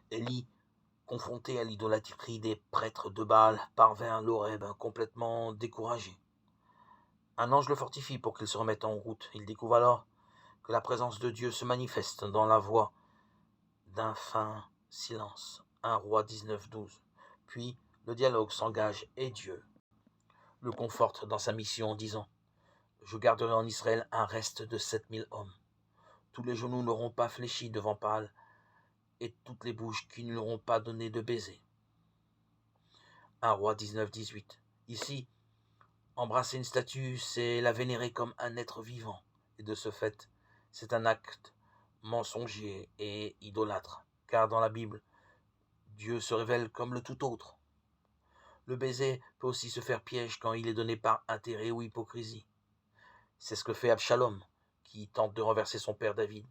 Élie, confronté à l'idolâtrie des prêtres de Baal, parvint à l'Horeb complètement découragé. Un ange le fortifie pour qu'il se remette en route. Il découvre alors que la présence de Dieu se manifeste dans la voix d'un fin silence. 1 Roi 19:12. Puis le dialogue s'engage et Dieu le conforte dans sa mission en disant: Je garderai en Israël un reste de 7000 hommes. Tous les genoux n'auront pas fléchi devant Baal et toutes les bouches qui ne l'auront pas donné de baiser. 1 Roi 19:18. Ici, embrasser une statue, c'est la vénérer comme un être vivant. Et de ce fait, c'est un acte mensonger et idolâtre. Car dans la Bible, Dieu se révèle comme le tout autre. Le baiser peut aussi se faire piège quand il est donné par intérêt ou hypocrisie. C'est ce que fait Absalom, qui tente de renverser son père David.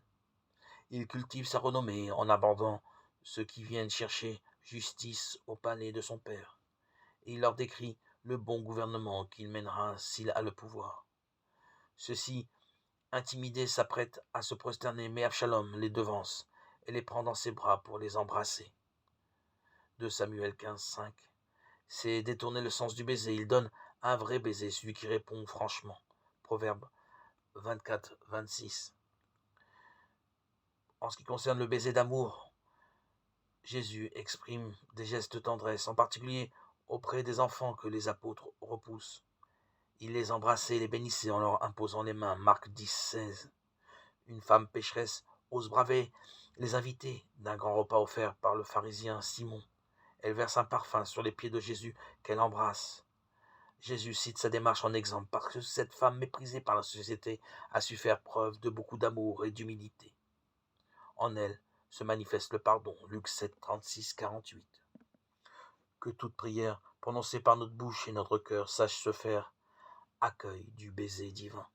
Il cultive sa renommée en abandonnant ceux qui viennent chercher justice au palais de son père. Et il leur décrit le bon gouvernement qu'il mènera s'il a le pouvoir. Ceux-ci, intimidés, s'apprêtent à se prosterner, mais Absalom les devance et les prend dans ses bras pour les embrasser. 2 Samuel 15:5. C'est détourner le sens du baiser. Il donne un vrai baiser, celui qui répond franchement. Proverbe 24:26. En ce qui concerne le baiser d'amour, Jésus exprime des gestes de tendresse, en particulier auprès des enfants que les apôtres repoussent. Il les embrassait et les bénissait en leur imposant les mains. Marc 10:16. Une femme pécheresse ose braver les invités d'un grand repas offert par le pharisien Simon. Elle verse un parfum sur les pieds de Jésus qu'elle embrasse. Jésus cite sa démarche en exemple parce que cette femme méprisée par la société a su faire preuve de beaucoup d'amour et d'humilité. En elle se manifeste le pardon. Luc 7, 36, 48. Que toute prière prononcée par notre bouche et notre cœur sache se faire accueil du baiser divin.